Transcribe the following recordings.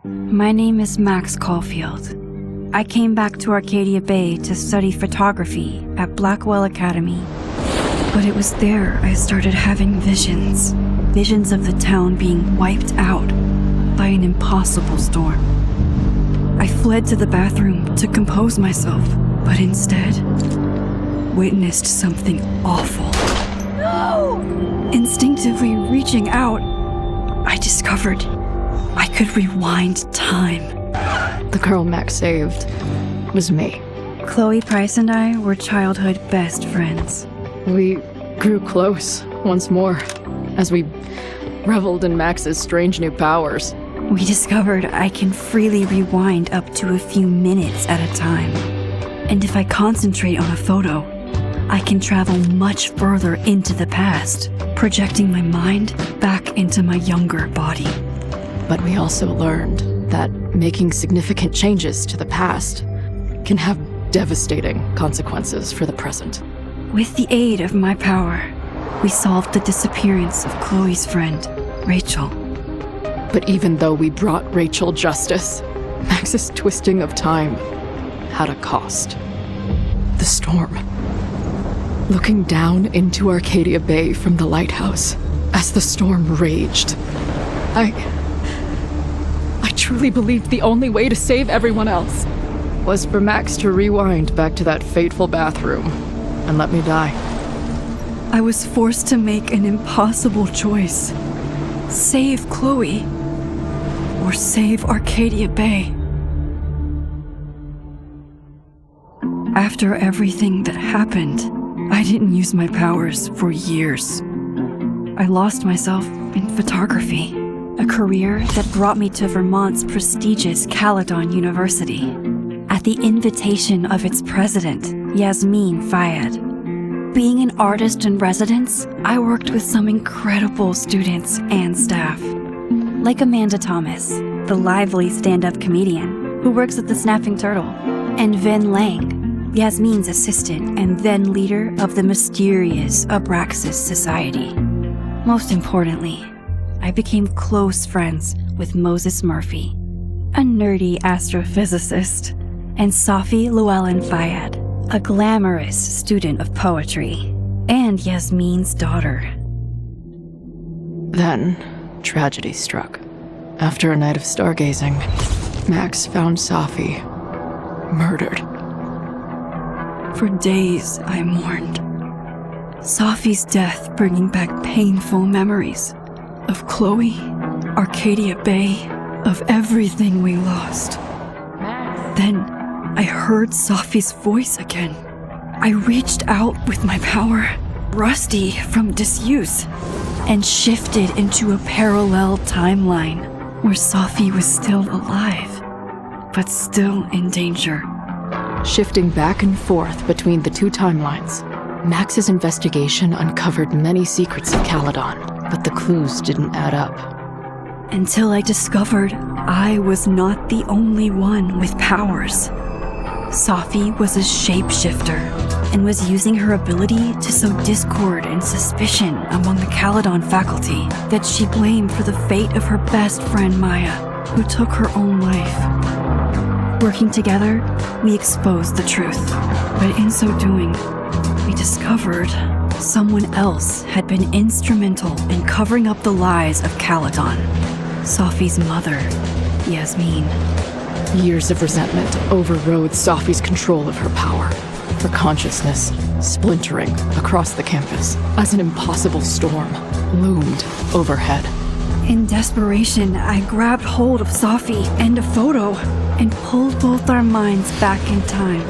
My name is Max Caulfield. I came back to Arcadia Bay to study photography at Blackwell Academy. But it was there I started having visions. Visions of the town being wiped out by an impossible storm. I fled to the bathroom to compose myself, but instead witnessed something awful. No! Instinctively reaching out, I discovered I could rewind time. The girl Max saved was me. Chloe Price and I were childhood best friends. We grew close once more as we reveled in Max's strange new powers. We discovered I can freely rewind up to a few minutes at a time. And if I concentrate on a photo, I can travel much further into the past, projecting my mind back into my younger body. But we also learned that making significant changes to the past can have devastating consequences for the present. With the aid of my power, we solved the disappearance of Chloe's friend, Rachel. But even though we brought Rachel justice, Max's twisting of time had a cost. The storm. Looking down into Arcadia Bay from the lighthouse as the storm raged, I truly believed the only way to save everyone else was for Max to rewind back to that fateful bathroom and let me die. I was forced to make an impossible choice. Save Chloe, or save Arcadia Bay. After everything that happened, I didn't use my powers for years. I lost myself in photography. A career that brought me to Vermont's prestigious Caledon University, at the invitation of its president, Yasmin Fayed. Being an artist in residence, I worked with some incredible students and staff. Like Amanda Thomas, the lively stand-up comedian who works at the Snapping Turtle, and Vin Lang, Yasmin's assistant and then leader of the mysterious Abraxas Society. Most importantly, I became close friends with Moses Murphy, a nerdy astrophysicist, and Safi Llewellyn Fayed, a glamorous student of poetry, and Yasmin's daughter. Then, tragedy struck. After a night of stargazing, Max found Safi murdered. For days, I mourned. Safi's death bringing back painful memories of Chloe, Arcadia Bay, of everything we lost. Then, I heard Safi's voice again. I reached out with my power, rusty from disuse, and shifted into a parallel timeline where Safi was still alive, but still in danger. Shifting back and forth between the two timelines, Max's investigation uncovered many secrets of Caledon, but the clues didn't add up. Until I discovered I was not the only one with powers. Safi was a shapeshifter and was using her ability to sow discord and suspicion among the Caledon faculty that she blamed for the fate of her best friend Maya, who took her own life. Working together, we exposed the truth, but in so doing, we discovered someone else had been instrumental in covering up the lies of Caledon. Safi's mother, Yasmin. Years of resentment overrode Safi's control of her power, her consciousness splintering across the campus as an impossible storm loomed overhead. In desperation, I grabbed hold of Safi and a photo and pulled both our minds back in time.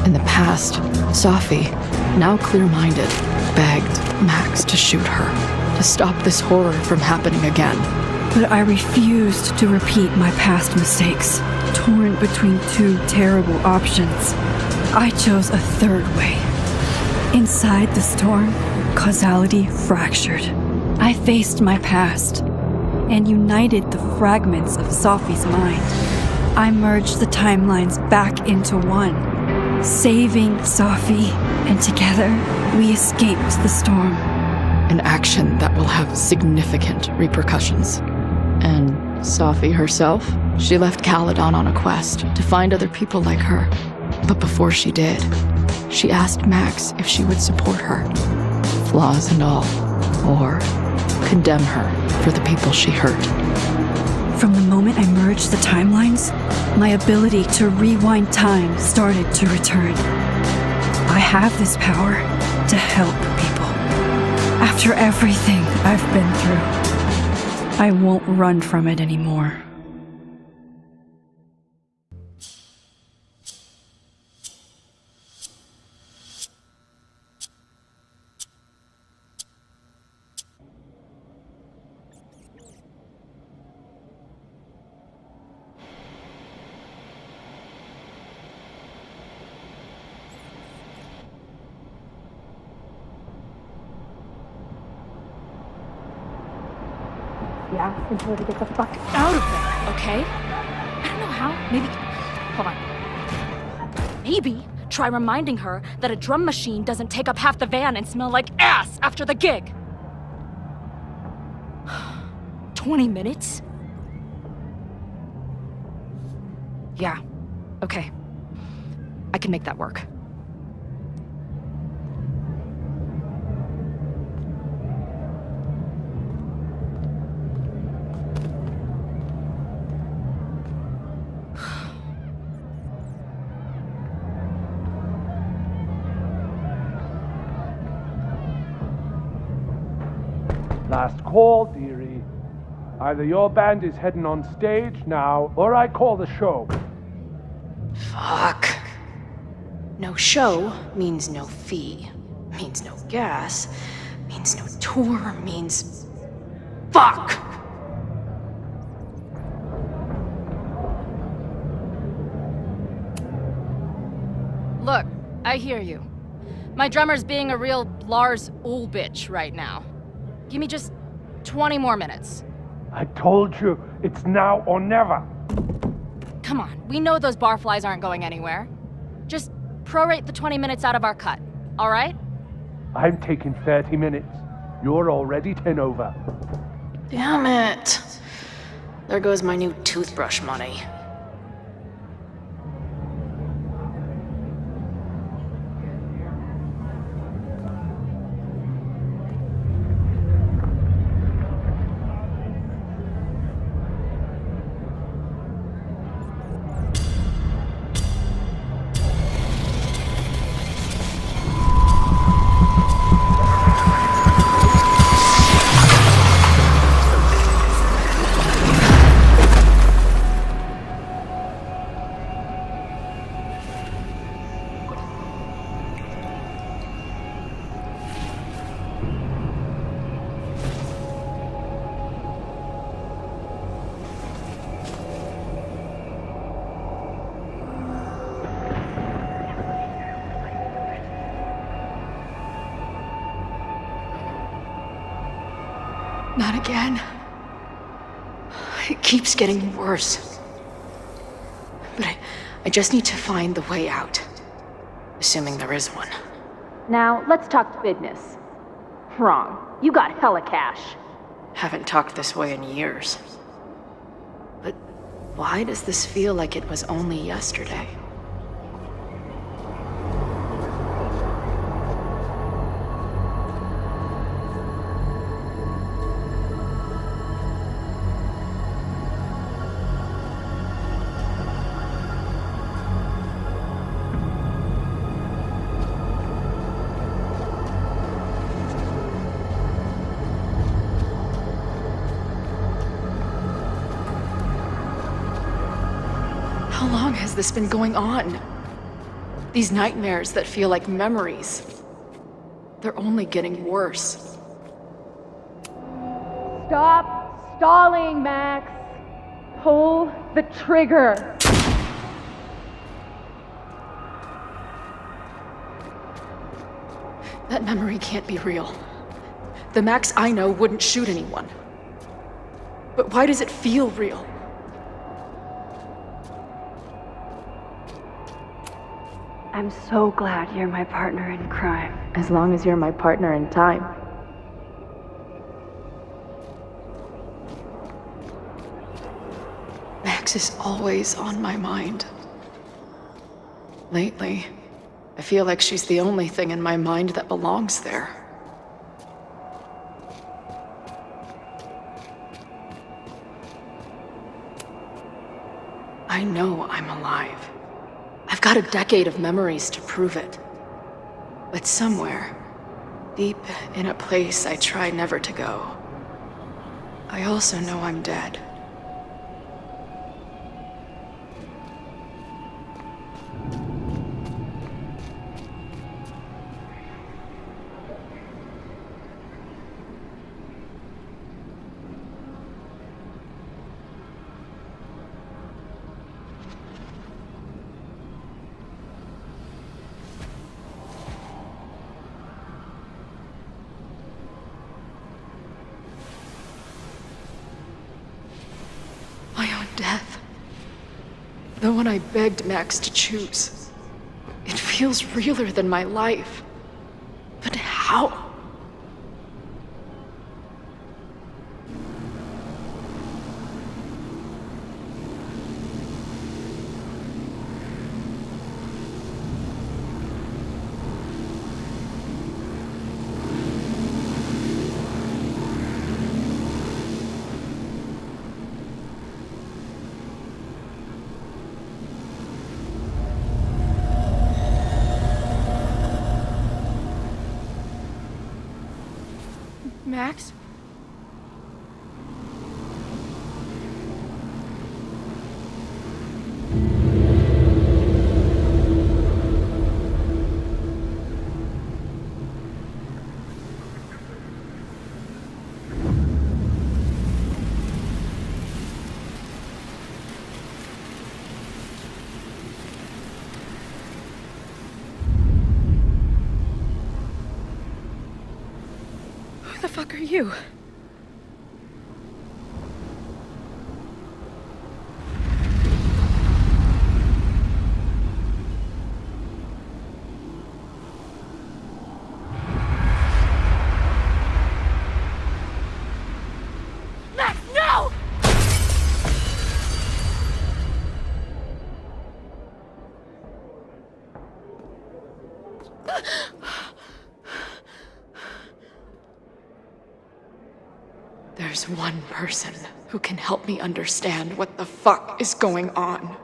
In the past, Safi, now clear-minded, begged Max to shoot her, to stop this horror from happening again. But I refused to repeat my past mistakes, torn between two terrible options. I chose a third way. Inside the storm, causality fractured. I faced my past and united the fragments of Safi's mind. I merged the timelines back into one, saving Safi, and together we escaped the storm. An action that will have significant repercussions. And Safi herself, she left Caledon on a quest to find other people like her. But before she did, she asked Max if she would support her, flaws and all, or condemn her for the people she hurt. From the moment I merged the timelines, my ability to rewind time started to return. I have this power to help people. After everything I've been through, I won't run from it anymore. Yeah, and tell her to get the fuck out of there, okay? I don't know how. Maybe... Hold on. Maybe try reminding her that a drum machine doesn't take up half the van and smell like ass after the gig. 20 minutes? Yeah, okay. I can make that work. Last call, dearie. Either your band is heading on stage now, or I call the show. Fuck. No show means no fee, means no gas, means no tour, means... Fuck! Look, I hear you. My drummer's being a real Lars Ulbitch right now. Give me just 20 more minutes. I told you, it's now or never. Come on, we know those barflies aren't going anywhere. Just prorate the 20 minutes out of our cut, all right? I'm taking 30 minutes. You're already 10 over. Damn it. There goes my new toothbrush money. Not again. It keeps getting worse. But I just need to find the way out. Assuming there is one. Now, let's talk business. Wrong. You got hella cash. Haven't talked this way in years. But why does this feel like it was only yesterday? How long has this been going on? These nightmares that feel like memories. They're only getting worse. Stop stalling, Max. Pull the trigger. That memory can't be real. The Max I know wouldn't shoot anyone. But why does it feel real? I'm so glad you're my partner in crime. As long as you're my partner in time. Max is always on my mind. Lately, I feel like she's the only thing in my mind that belongs there. I know I'm alive. I've got a decade of memories to prove it. But somewhere, deep in a place I try never to go, I also know I'm dead. My own death. The one I begged Max to choose. It feels realer than my life. But how? Max? Who the fuck are you? Max, no! There's one person who can help me understand what the fuck is going on.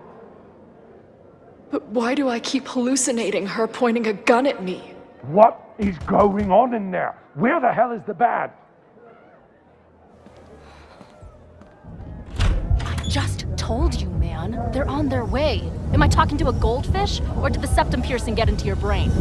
But why do I keep hallucinating her pointing a gun at me? What is going on in there? Where the hell is the band? I just told you, man. They're on their way. Am I talking to a goldfish, or did the septum piercing get into your brain?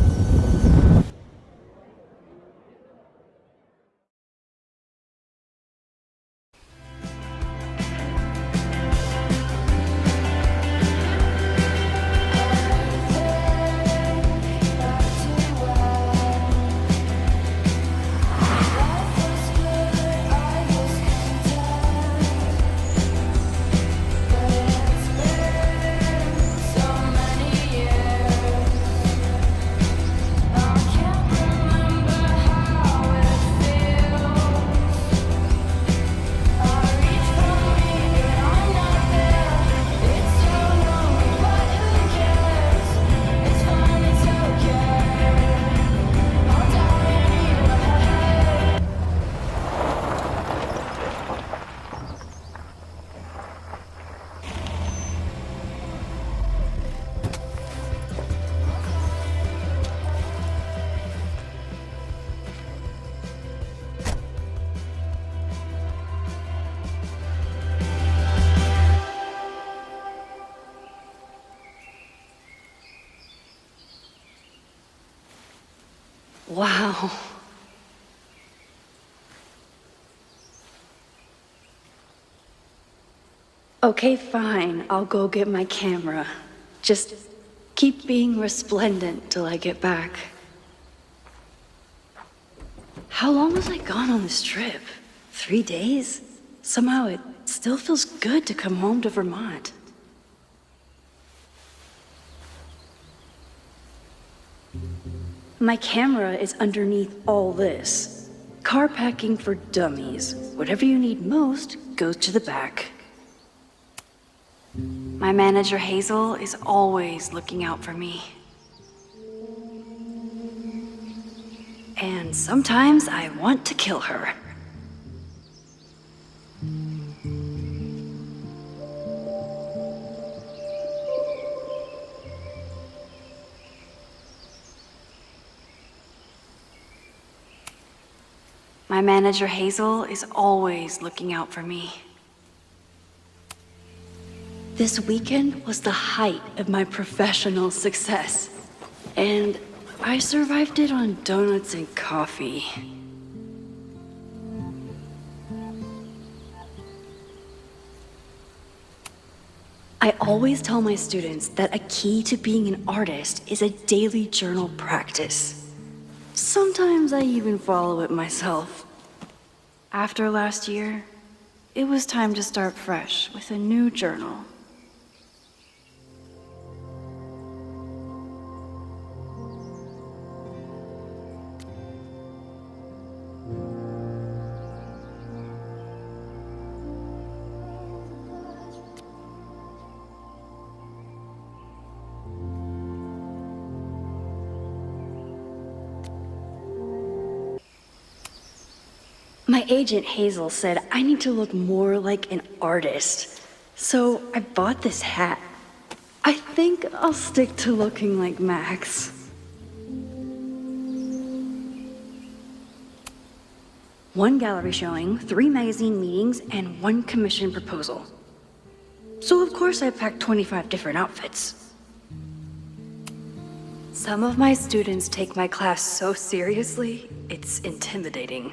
Wow. Okay, fine. I'll go get my camera. Just keep being resplendent till I get back. How long was I gone on this trip? 3 days? Somehow it still feels good to come home to Vermont. My camera is underneath all this. Car packing for dummies. Whatever you need most goes to the back. My manager Hazel is always looking out for me. And sometimes I want to kill her. My manager Hazel is always looking out for me. This weekend was the height of my professional success, and I survived it on donuts and coffee. I always tell my students that a key to being an artist is a daily journal practice. Sometimes I even follow it myself. After last year, it was time to start fresh with a new journal. My agent Hazel said I need to look more like an artist, so I bought this hat. I think I'll stick to looking like Max. One gallery showing, 3 magazine meetings, and 1 commission proposal. So of course I packed 25 different outfits. Some of my students take my class so seriously, it's intimidating.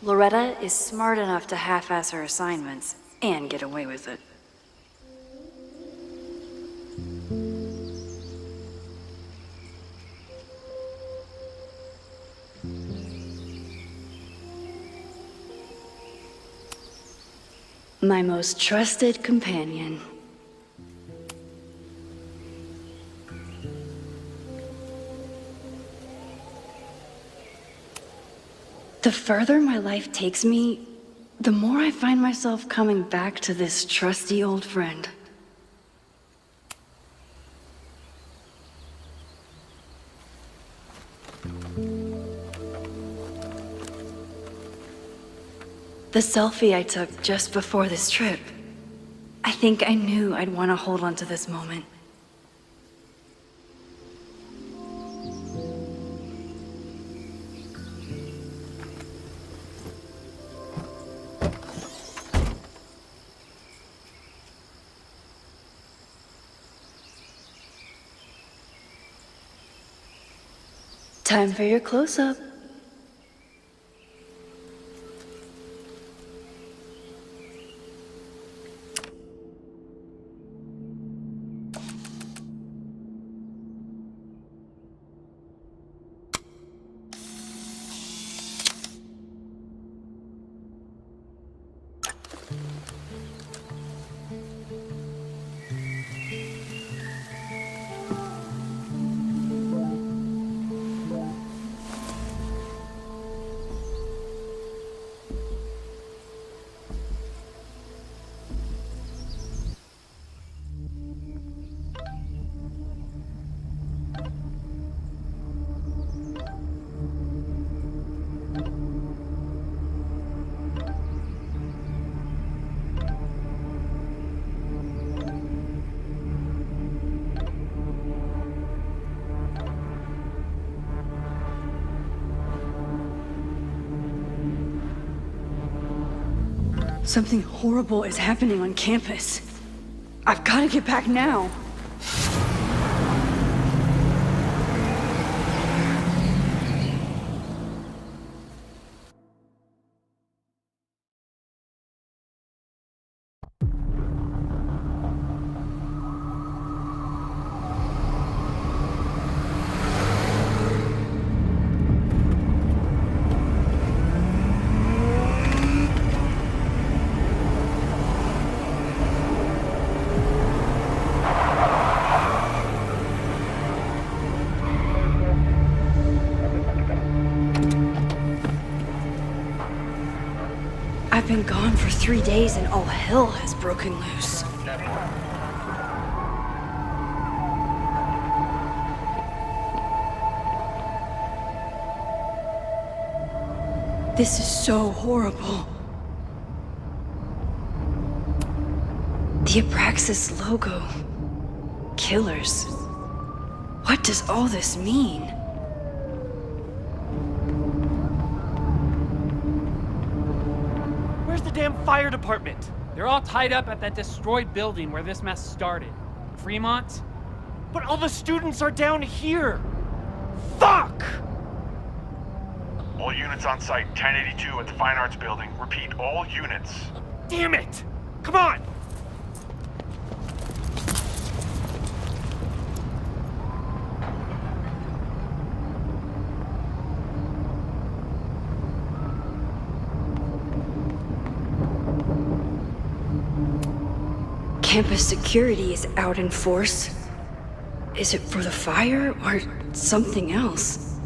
Loretta is smart enough to half-ass her assignments and get away with it. My most trusted companion. The further my life takes me, the more I find myself coming back to this trusty old friend. The selfie I took just before this trip. I think I knew I'd want to hold on to this moment. Time for your close-up. Something horrible is happening on campus. I've got to get back now. I've been gone for 3 days and all hell has broken loose. This is so horrible. The Abraxas logo. Killers. What does all this mean? Where's the damn fire department? They're all tied up at that destroyed building where this mess started. Fremont? But all the students are down here! Fuck! All units on site, 1082 at the Fine Arts Building. Repeat, all units. Damn it! Come on! Campus security is out in force. Is it for the fire or something else?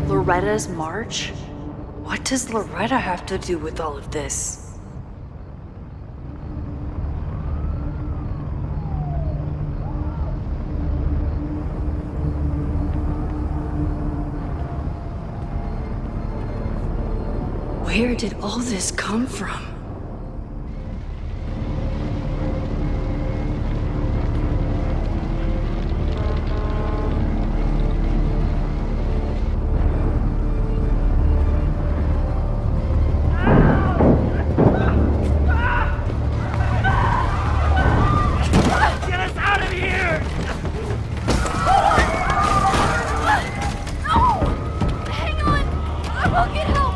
Loretta's march? What does Loretta have to do with all of this? Where did all this come from? Get us out of here! Hang on! I will get help!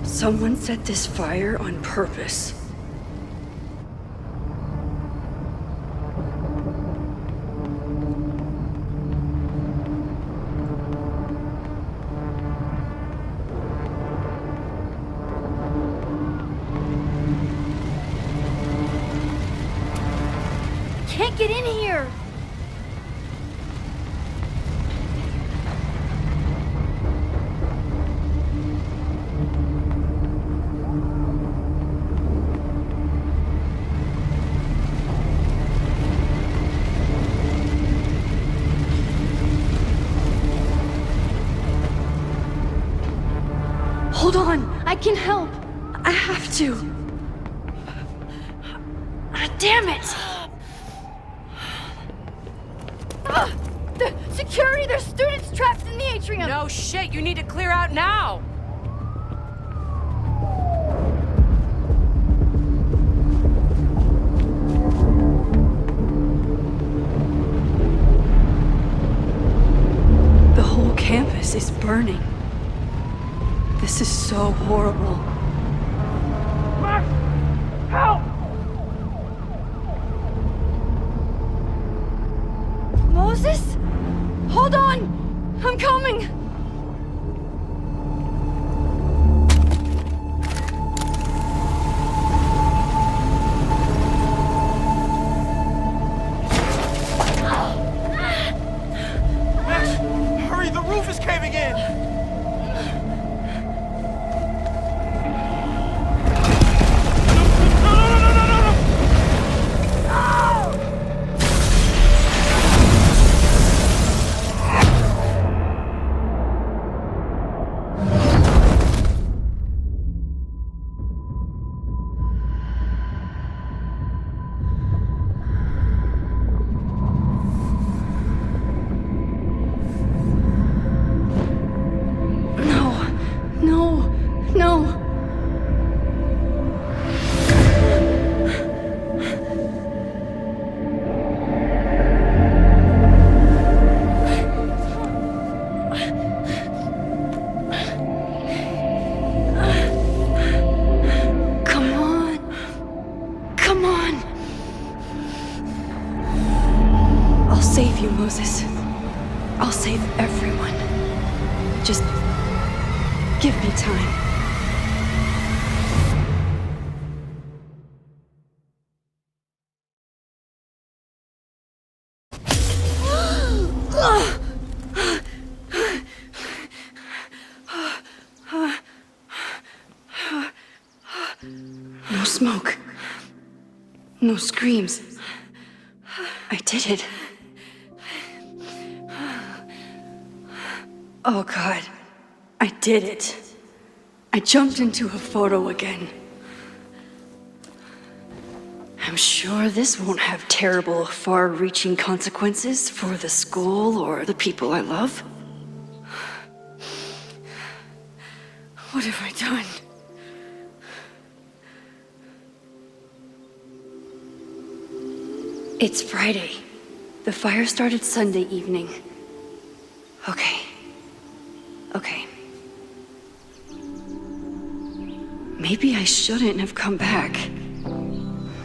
Someone set this fire on purpose. Can't get in here! Hold on! I can help! I have to! Damn it! The security! There's students trapped in the atrium! No shit, you need to clear out now! The whole campus is burning. This is so horrible. Max! Help! Moses? Hold on! I'm coming! Max, hurry, the roof is caving in! Come on! I'll save you, Moses. I'll save everyone. Just give me time. No smoke. No screams. I did it. Oh God, I did it. I jumped into a photo again. I'm sure this won't have terrible, far-reaching consequences for the school or the people I love. What have I done? It's Friday. The fire started Sunday evening. Okay. Maybe I shouldn't have come back.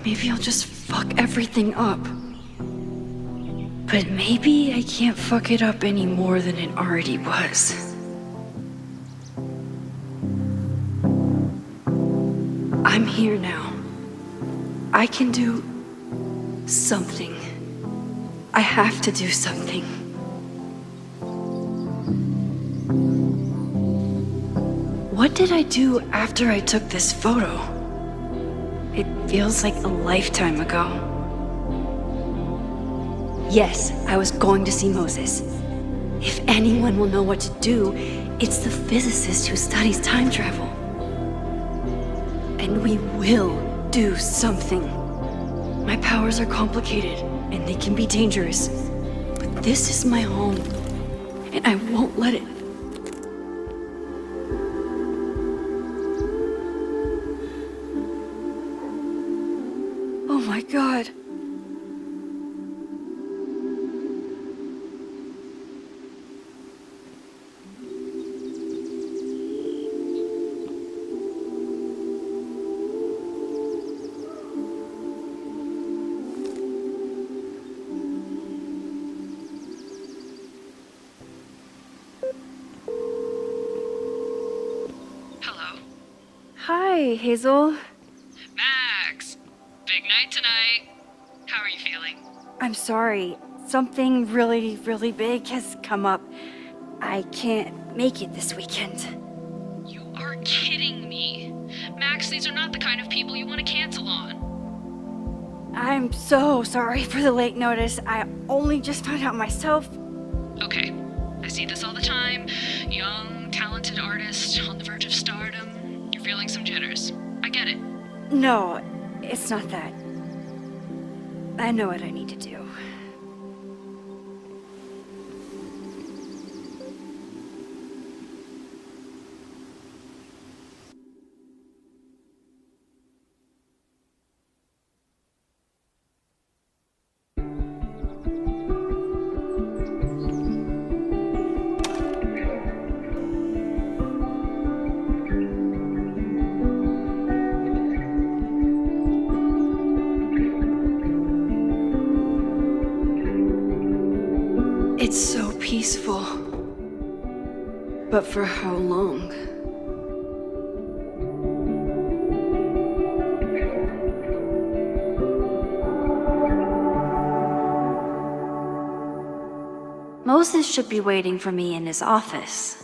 Maybe I'll just fuck everything up. But maybe I can't fuck it up any more than it already was. I'm here now. I can do something. I have to do something. What did I do after I took this photo? It feels like a lifetime ago. Yes, I was going to see Moses. If anyone will know what to do, it's the physicist who studies time travel. And we will do something. My powers are complicated, and they can be dangerous. But this is my home, and I won't let it. Oh my God. Hi, Hazel. Max! Big night tonight. How are you feeling? I'm sorry. Something really, really big has come up. I can't make it this weekend. You are kidding me. Max, these are not the kind of people you want to cancel on. I'm so sorry for the late notice. I only just found out myself. Okay, I see this all the time. Young, talented artist on the verge of stardom. You're feeling some jitters. I get it. No, it's not that. I know what I need to do. It's so peaceful. But for how long? Moses should be waiting for me in his office.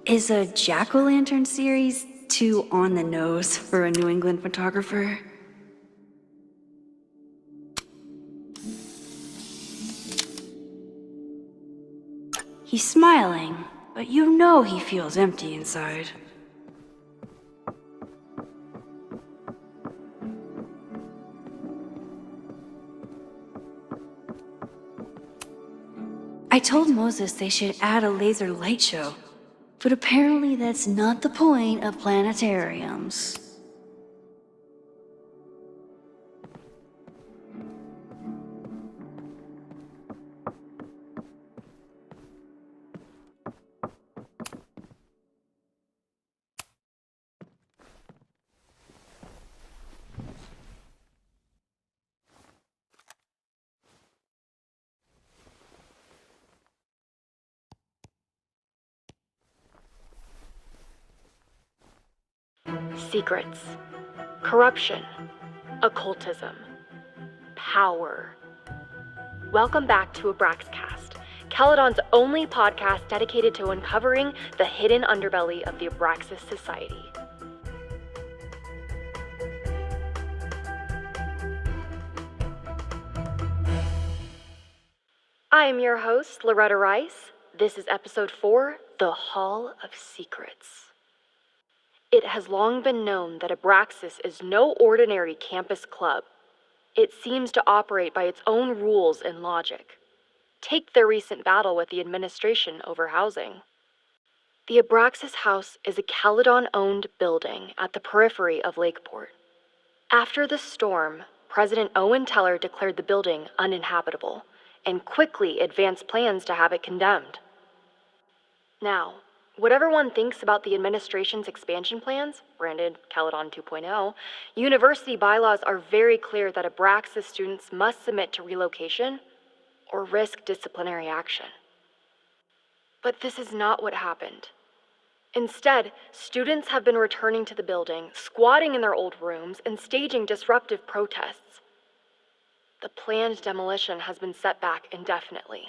Is a jack-o'-lantern series too on the nose for a New England photographer? He's smiling. but you know he feels empty inside. I told Moses they should add a laser light show, but apparently that's not the point of planetariums. Secrets, corruption, occultism, power. Welcome back to Abraxcast, Caledon's only podcast dedicated to uncovering the hidden underbelly of the Abraxas Society. I am your host, Loretta Rice. This is episode 4, The Hall of Secrets. It has long been known that Abraxas is no ordinary campus club. It seems to operate by its own rules and logic. Take their recent battle with the administration over housing. The Abraxas House is a Caledon-owned building at the periphery of Lakeport. After the storm, President Owen Teller declared the building uninhabitable and quickly advanced plans to have it condemned. Now, whatever one thinks about the administration's expansion plans, branded Caledon 2.0, university bylaws are very clear that Abraxas students must submit to relocation or risk disciplinary action. But this is not what happened. Instead, students have been returning to the building, squatting in their old rooms, and staging disruptive protests. The planned demolition has been set back indefinitely.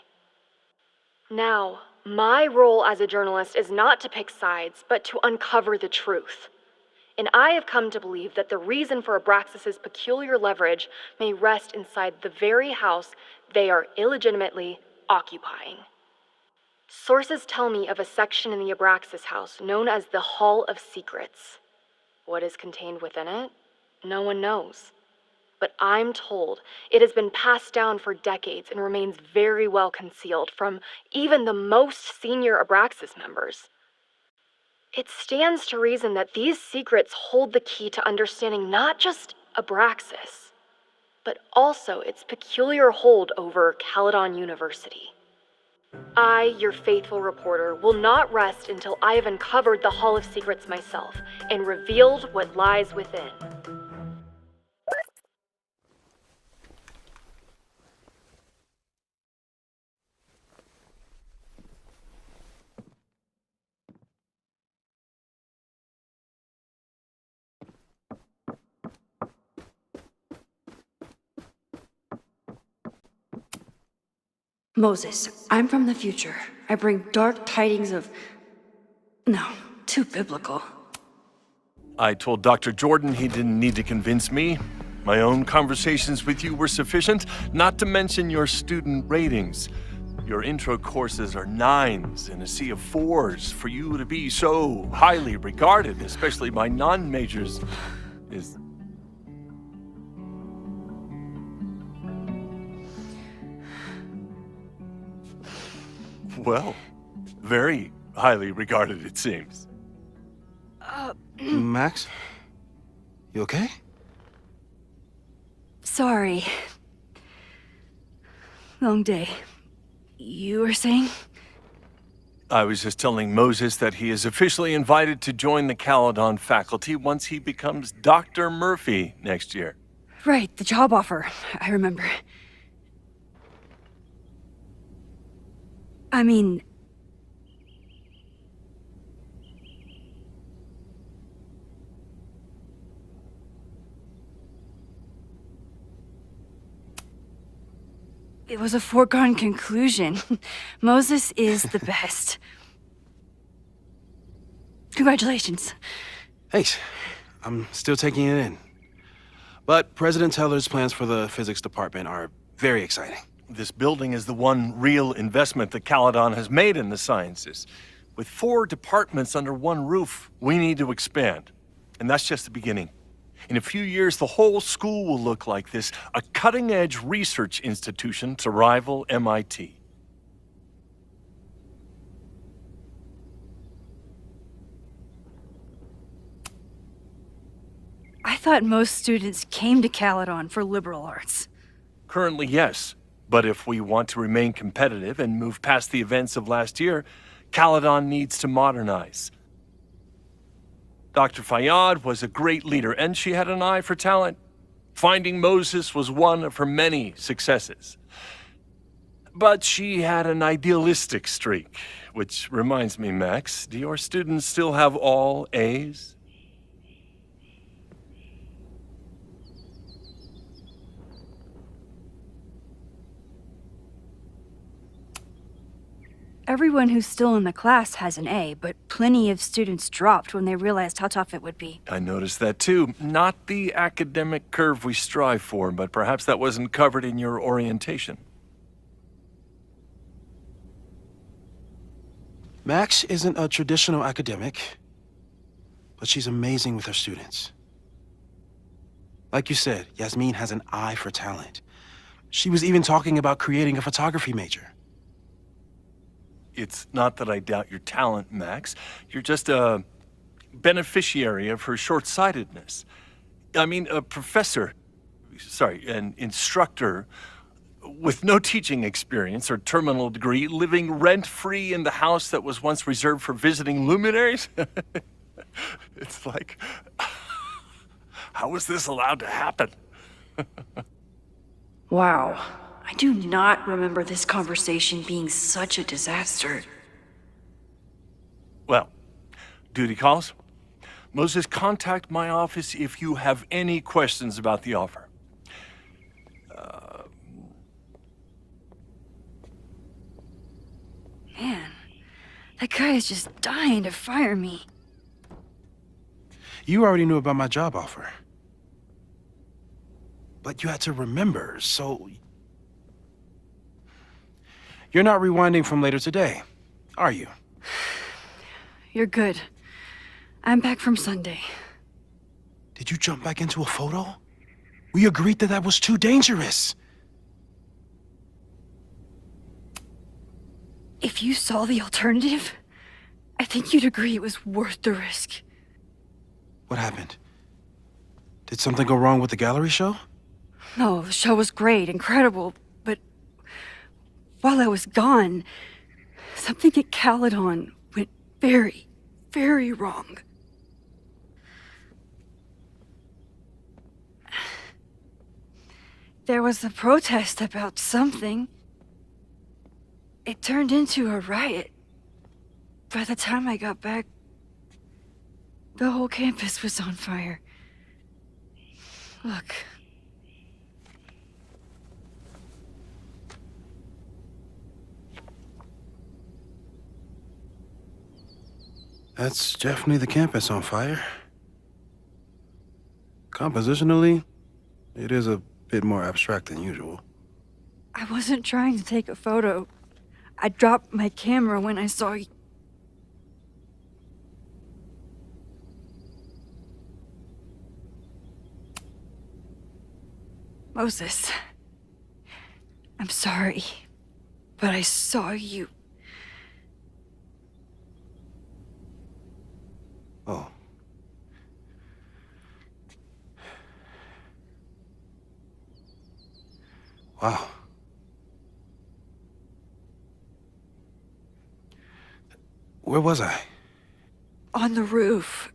Now, my role as a journalist is not to pick sides, but to uncover the truth. And I have come to believe that the reason for Abraxas's peculiar leverage may rest inside the very house they are illegitimately occupying. Sources tell me of a section in the Abraxas house known as the Hall of Secrets. What is contained within it? No one knows. But I'm told it has been passed down for decades and remains very well concealed from even the most senior Abraxas members. It stands to reason that these secrets hold the key to understanding not just Abraxas, but also its peculiar hold over Caledon University. I, your faithful reporter, will not rest until I have uncovered the Hall of Secrets myself and revealed what lies within. Moses, I'm from the future. I bring dark tidings of... No, too biblical. I told Dr. Jordan he didn't need to convince me. My own conversations with you were sufficient, not to mention your student ratings. Your intro courses are 9s in a sea of 4s. For you to be so highly regarded, especially by non-majors, is... Well, very highly regarded, it seems. Max? You okay? Sorry. Long day. You were saying? I was just telling Moses that he is officially invited to join the Caledon faculty once he becomes Dr. Murphy next year. Right, the job offer. I remember. I mean... It was a foregone conclusion. Moses is the best. Congratulations. Thanks. I'm still taking it in. But President Teller's plans for the physics department are very exciting. This building is the one real investment that Caledon has made in the sciences. With 4 departments under one roof, we need to expand. And that's just the beginning. In a few years, the whole school will look like this, a cutting-edge research institution to rival MIT. I thought most students came to Caledon for liberal arts. Currently, yes. But if we want to remain competitive and move past the events of last year, Caledon needs to modernize. Dr. Fayyad was a great leader, and she had an eye for talent. Finding Moses was one of her many successes. But she had an idealistic streak, which reminds me, Max, do your students still have all A's? Everyone who's still in the class has an A, but plenty of students dropped when they realized how tough it would be. I noticed that too. Not the academic curve we strive for, but perhaps that wasn't covered in your orientation. Max isn't a traditional academic, but she's amazing with her students. Like you said, Yasmin has an eye for talent. She was even talking about creating a photography major. It's not that I doubt your talent, Max. You're just a beneficiary of her short-sightedness. I mean, an instructor with no teaching experience or terminal degree, living rent-free in the house that was once reserved for visiting luminaries? It's like, how was this allowed to happen? Wow. I do not remember this conversation being such a disaster. Well, duty calls. Moses, contact my office if you have any questions about the offer. Man, that guy is just dying to fire me. You already knew about my job offer. But you had to remember, so... You're not rewinding from later today, are you? You're good. I'm back from Sunday. Did you jump back into a photo? We agreed that that was too dangerous. If you saw the alternative, I think you'd agree it was worth the risk. What happened? Did something go wrong with the gallery show? No, the show was great, incredible, but while I was gone, something at Caledon went very, very wrong. There was a protest about something. It turned into a riot. By the time I got back, the whole campus was on fire. Look. That's definitely the campus on fire. Compositionally, it is a bit more abstract than usual. I wasn't trying to take a photo. I dropped my camera when I saw you. Moses, I'm sorry, but I saw you. Oh. Wow. Where was I? On the roof.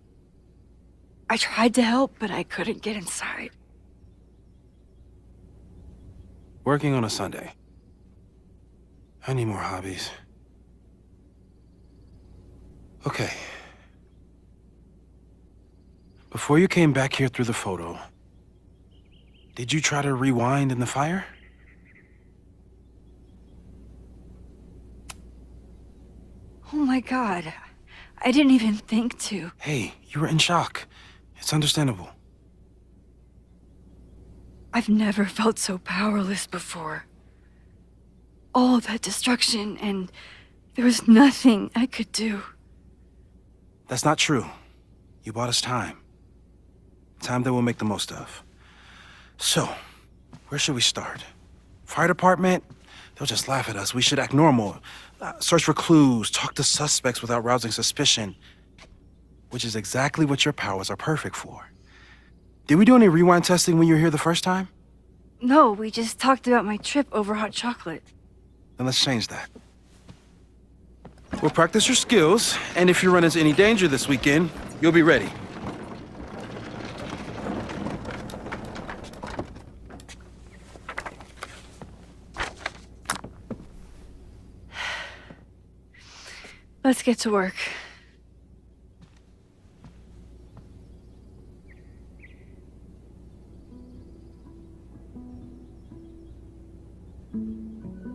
I tried to help, but I couldn't get inside. Working on a Sunday. I need more hobbies. Okay. Before you came back here through the photo, did you try to rewind in the fire? Oh my God. I didn't even think to. Hey, you were in shock. It's understandable. I've never felt so powerless before. All that destruction and There was nothing I could do. That's not true. You bought us time. Time that we'll make the most of. So, where should we start? Fire department? They'll just laugh at us. We should act normal. Search for clues, talk to suspects without rousing suspicion. Which is exactly what your powers are perfect for. Did we do any rewind testing when you were here the first time? No, we just talked about my trip over hot chocolate. Then let's change that. We'll practice your skills, and if you run into any danger this weekend, you'll be ready. Let's get to work.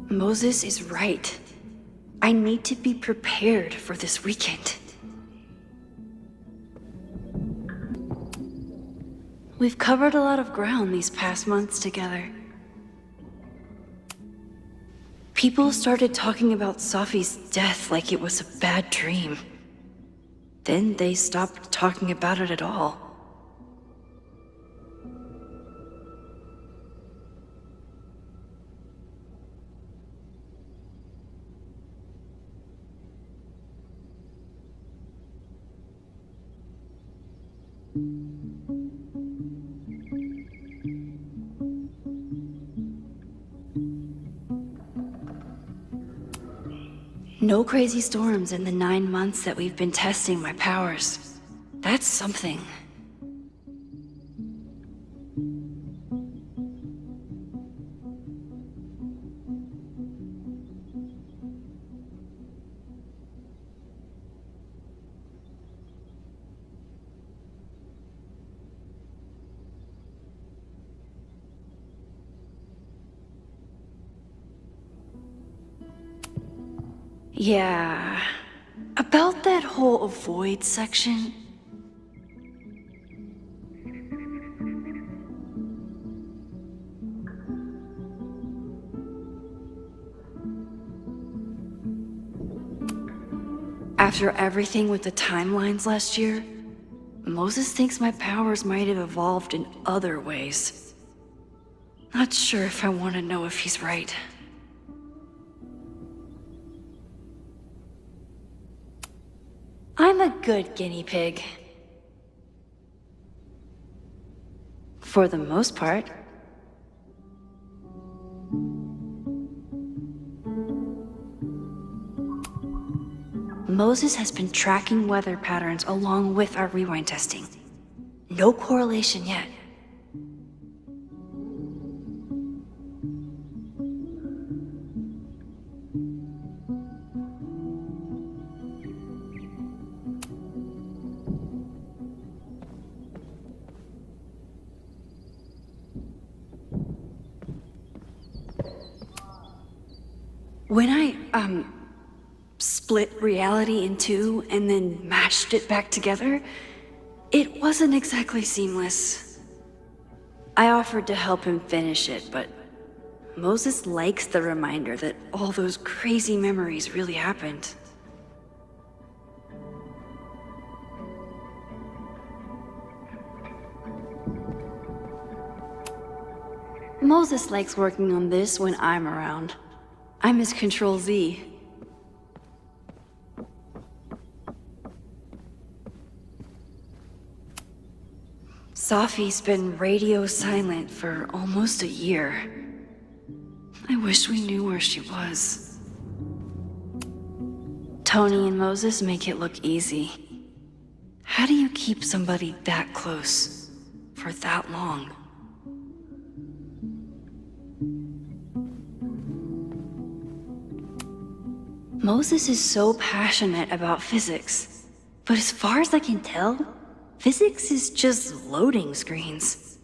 Moses is right. I need to be prepared for this weekend. We've covered a lot of ground these past months together. People started talking about Safi's death like it was a bad dream. Then they stopped talking about it at all. No crazy storms in the 9 months that we've been testing my powers. That's something. Yeah, about that whole avoid section. After everything with the timelines last year, Moses thinks my powers might have evolved in other ways. Not sure if I want to know if he's right. I'm a good guinea pig. For the most part. Moses has been tracking weather patterns along with our rewind testing. No correlation yet. When I, split reality in two and then mashed it back together, it wasn't exactly seamless. I offered to help him finish it, but Moses likes the reminder that all those crazy memories really happened. Moses likes working on this when I'm around. I'm his Control-Z. Safi's been radio silent for almost a year. I wish we knew where she was. Tony and Moses make it look easy. How do you keep somebody that close for that long? Moses is so passionate about physics, but as far as I can tell, physics is just loading screens.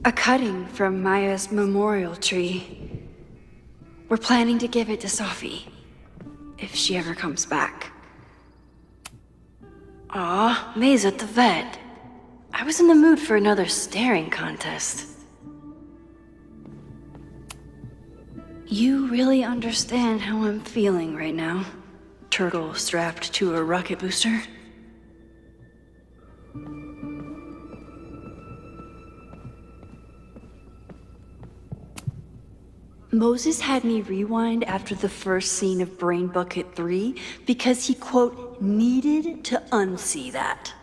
A cutting from Maya's memorial tree. We're planning to give it to Safi, if she ever comes back. Aw, May's at the vet. I was in the mood for another staring contest. You really understand how I'm feeling right now? Turtle strapped to a rocket booster? Moses had me rewind after the first scene of Brain Bucket 3 because he, quote, needed to unsee that.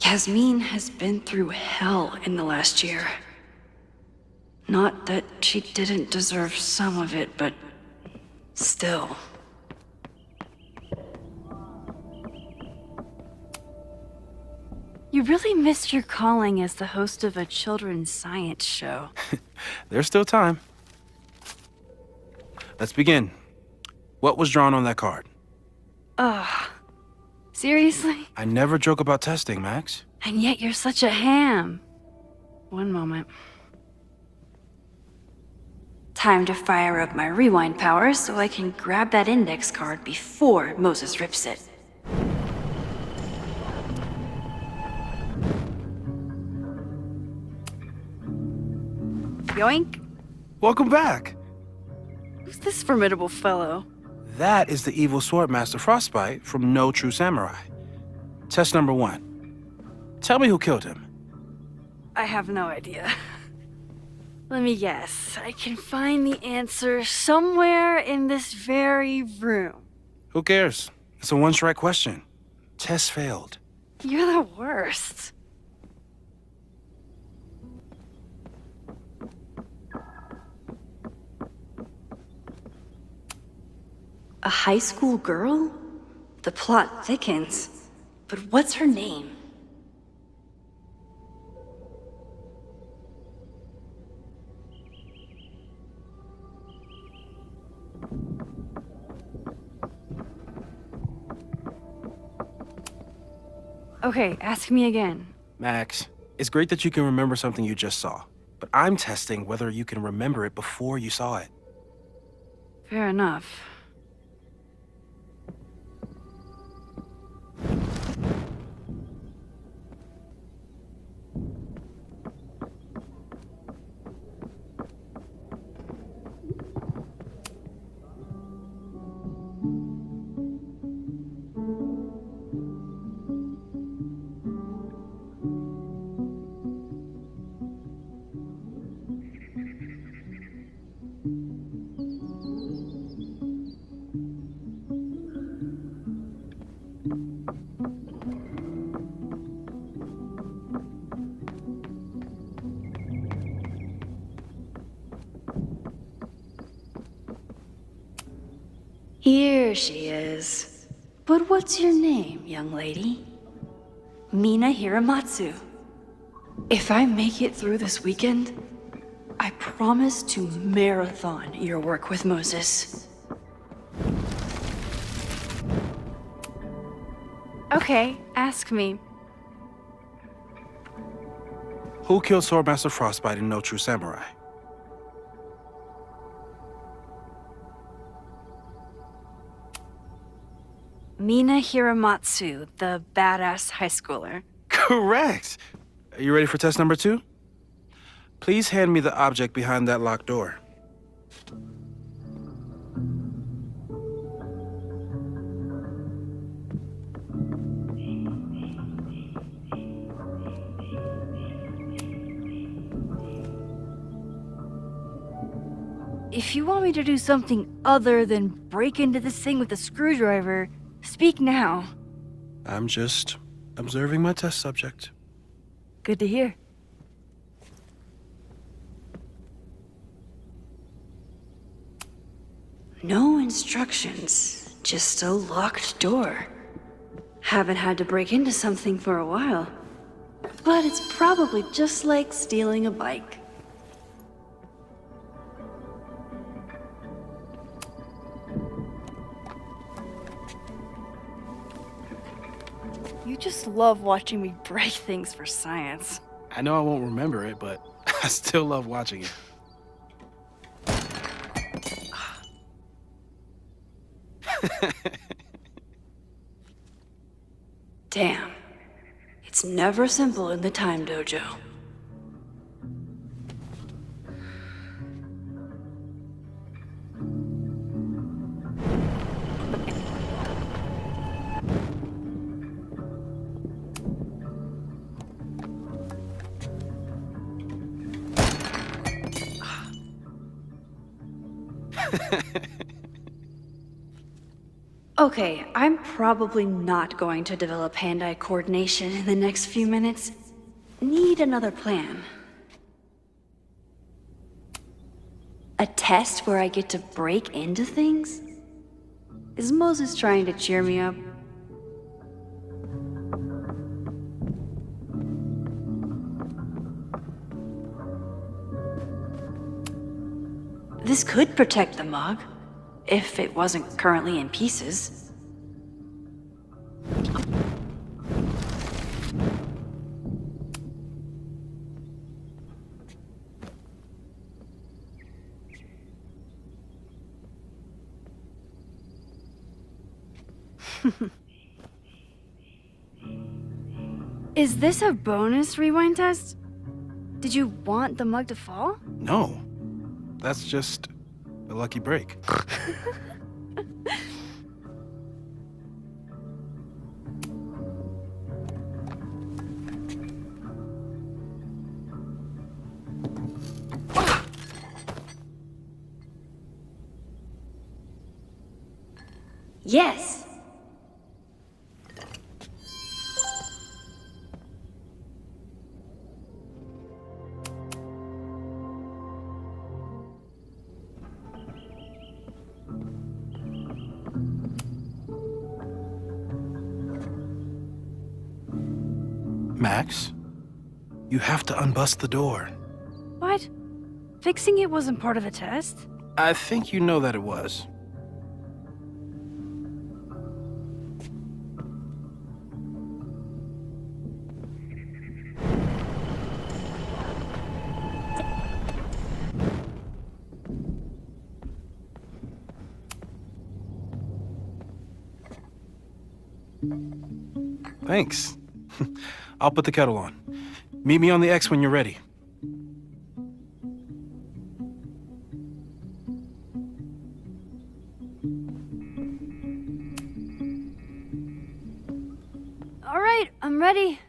Yasmin has been through hell in the last year. Not that she didn't deserve some of it, but still. You really missed your calling as the host of a children's science show. There's still time. Let's begin. What was drawn on that card? Seriously? I never joke about testing, Max. And yet you're such a ham. One moment. Time to fire up my rewind powers so I can grab that index card before Moses rips it. Yoink. Welcome back. Who's this formidable fellow? That is the evil sword master Frostbite from No True Samurai. Test number 1. Tell me who killed him. I have no idea. Let me guess. I can find the answer somewhere in this very room. Who cares? It's a one-strike question. Test failed. You're the worst. A high school girl? The plot thickens. But what's her name? Okay, ask me again. Max, it's great that you can remember something you just saw, but I'm testing whether you can remember it before you saw it. Fair enough. Here she is. But what's your name, young lady? Mina Hiramatsu. If I make it through this weekend, I promise to marathon your work with Moses. Okay, ask me. Who killed Swordmaster Frostbite in No True Samurai? Mina Hiramatsu, the badass high schooler. Correct! Are you ready for test number 2? Please hand me the object behind that locked door. If you want me to do something other than break into this thing with a screwdriver, speak now. I'm just observing my test subject. Good to hear. No instructions, just a locked door. Haven't had to break into something for a while. But it's probably just like stealing a bike. You just love watching me break things for science. I know I won't remember it, but I still love watching it. never simple in the Time Dojo. Okay, I'm probably not going to develop hand-eye coordination in the next few minutes. Need another plan. A test where I get to break into things? Is Moses trying to cheer me up? This could protect the mug. If it wasn't currently in pieces. Is this a bonus rewind test? Did you want the mug to fall? No. That's just a lucky break. Yes. Max, you have to unbust the door. What? Fixing it wasn't part of the test? I think you know that it was. Thanks. I'll put the kettle on. Meet me on the X when you're ready. All right, I'm ready.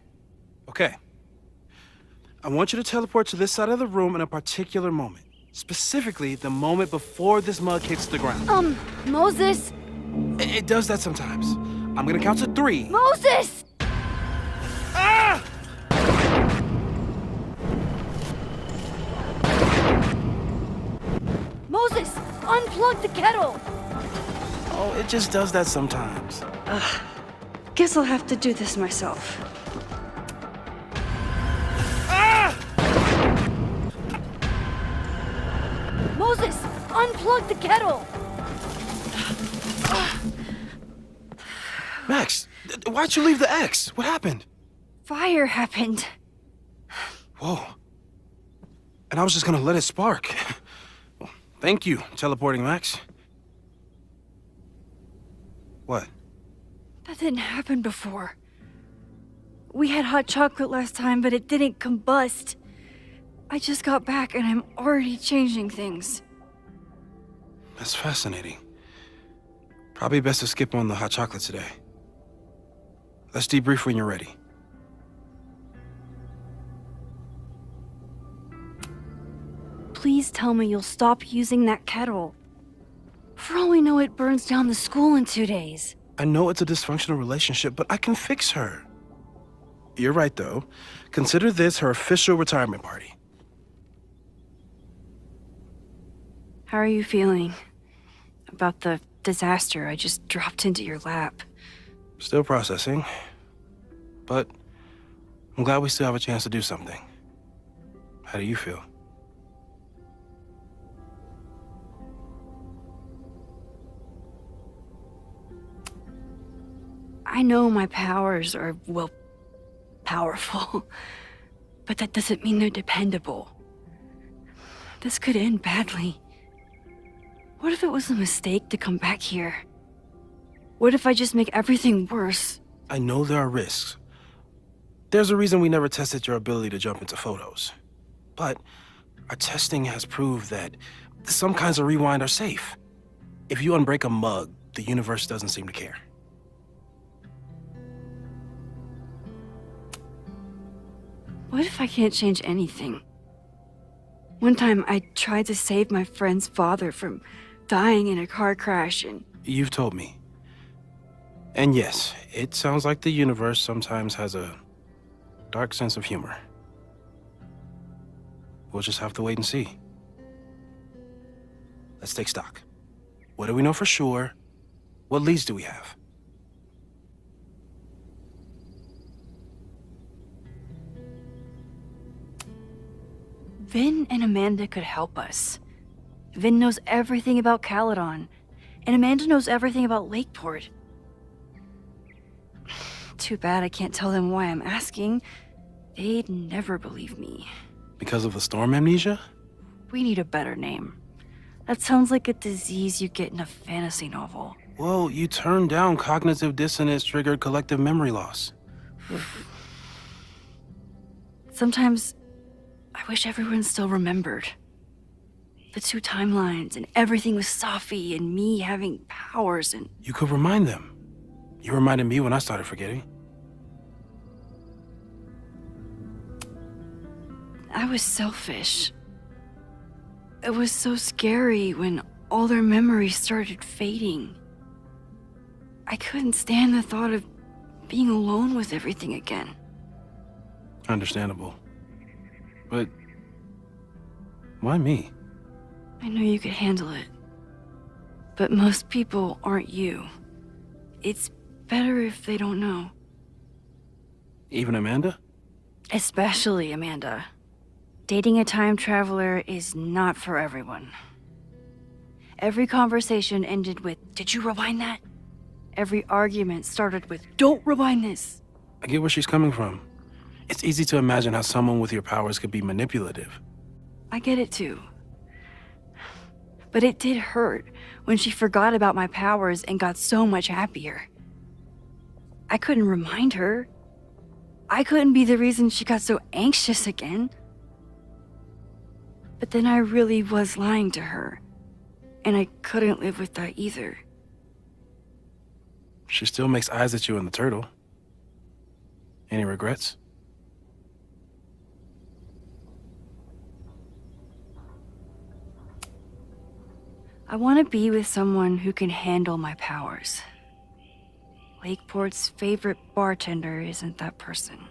Okay. I want you to teleport to this side of the room in a particular moment. Specifically, the moment before this mug hits the ground. Moses! It does that sometimes. I'm gonna count to 3. Moses! Ah! Moses, unplug the kettle! Oh, it just does that sometimes. Guess I'll have to do this myself. Ah! Moses, unplug the kettle! Max, why'd you leave the X? What happened? Fire happened. Whoa. And I was just gonna let it spark. Well, thank you, teleporting Max. What? That didn't happen before. We had hot chocolate last time, but it didn't combust. I just got back and I'm already changing things. That's fascinating. Probably best to skip on the hot chocolate today. Let's debrief when you're ready. Please tell me you'll stop using that kettle. For all we know, it burns down the school in 2 days. I know it's a dysfunctional relationship, but I can fix her. You're right, though. Consider this her official retirement party. How are you feeling about the disaster I just dropped into your lap? Still processing. But I'm glad we still have a chance to do something. How do you feel? I know my powers are, well, powerful. But that doesn't mean they're dependable. This could end badly. What if it was a mistake to come back here? What if I just make everything worse? I know there are risks. There's a reason we never tested your ability to jump into photos. But our testing has proved that some kinds of rewind are safe. If you unbreak a mug, the universe doesn't seem to care. What if I can't change anything? One time I tried to save my friend's father from dying in a car crash and... You've told me. And yes, it sounds like the universe sometimes has a dark sense of humor. We'll just have to wait and see. Let's take stock. What do we know for sure? What leads do we have? Vin and Amanda could help us. Vin knows everything about Caledon, and Amanda knows everything about Lakeport. Too bad I can't tell them why I'm asking. They'd never believe me. Because of the storm amnesia? We need a better name. That sounds like a disease you get in a fantasy novel. Well, you turned down cognitive dissonance triggered collective memory loss. Sometimes I wish everyone still remembered. The two timelines and everything with Safi and me having powers and... You could remind them. You reminded me when I started forgetting. I was selfish. It was so scary when all their memories started fading. I couldn't stand the thought of being alone with everything again. Understandable. But why me? I know you could handle it. But most people aren't you. It's better if they don't know. Even Amanda? Especially Amanda. Dating a time traveler is not for everyone. Every conversation ended with, "Did you rewind that?" Every argument started with, "Don't rewind this." I get where she's coming from. It's easy to imagine how someone with your powers could be manipulative. I get it too. But it did hurt when she forgot about my powers and got so much happier. I couldn't remind her. I couldn't be the reason she got so anxious again. But then I really was lying to her, and I couldn't live with that either. She still makes eyes at you in the turtle. Any regrets? I want to be with someone who can handle my powers. Lakeport's favorite bartender isn't that person.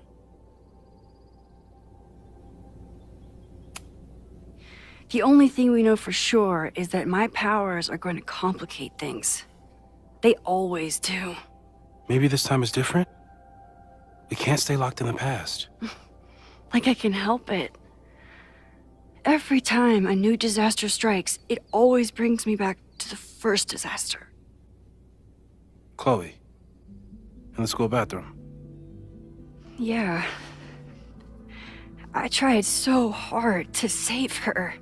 The only thing we know for sure is that my powers are going to complicate things. They always do. Maybe this time is different? We can't stay locked in the past. Like I can help it. Every time a new disaster strikes, it always brings me back to the first disaster. Chloe, in the school bathroom. Yeah. I tried so hard to save her.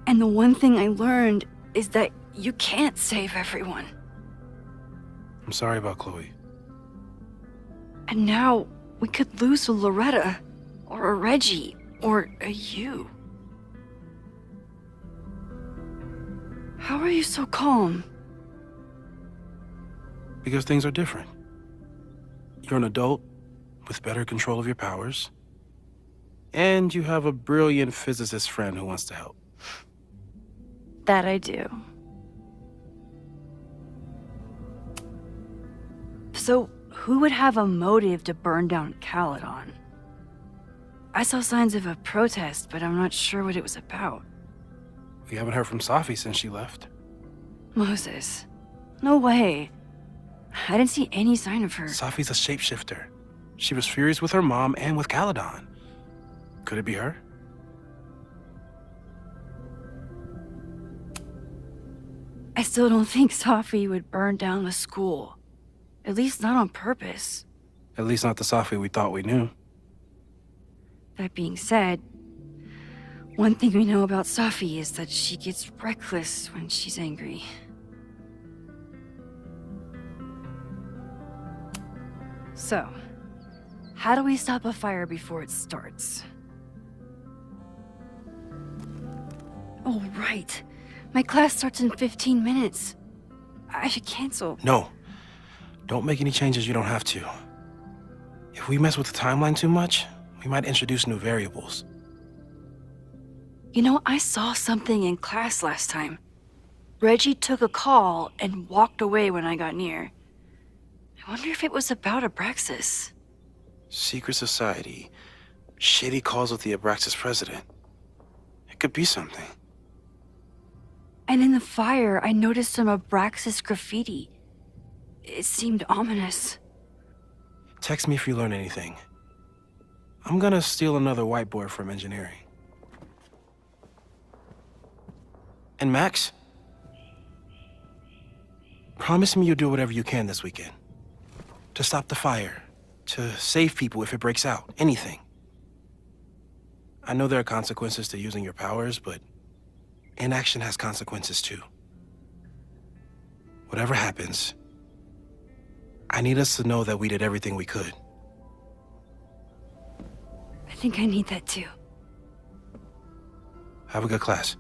And the one thing I learned is that you can't save everyone. I'm sorry about Chloe. And now we could lose a Loretta, or a Reggie, or a you. How are you so calm? Because things are different. You're an adult with better control of your powers. And you have a brilliant physicist friend who wants to help. That I do. So, who would have a motive to burn down Caledon? I saw signs of a protest, but I'm not sure what it was about. We haven't heard from Safi since she left. Moses. No way. I didn't see any sign of her. Safi's a shapeshifter. She was furious with her mom and with Caledon. Could it be her? I still don't think Safi would burn down the school. At least not on purpose. At least not the Safi we thought we knew. That being said, one thing we know about Safi is that she gets reckless when she's angry. So, How do we stop a fire before it starts? Oh, right. My class starts in 15 minutes. I should cancel. No. Don't make any changes you don't have to. If we mess with the timeline too much, we might introduce new variables. You know, I saw something in class last time. Reggie took a call and walked away when I got near. I wonder if it was about Abraxas. Secret society. Shady calls with the Abraxas president. It could be something. And in the fire, I noticed some Abraxas graffiti. It seemed ominous. Text me if you learn anything. I'm gonna steal another whiteboard from engineering. And Max? Promise me you'll do whatever you can this weekend. To stop the fire. To save people if it breaks out. Anything. I know there are consequences to using your powers, but inaction has consequences too. Whatever happens, I need us to know that we did everything we could. I think I need that too. Have a good class.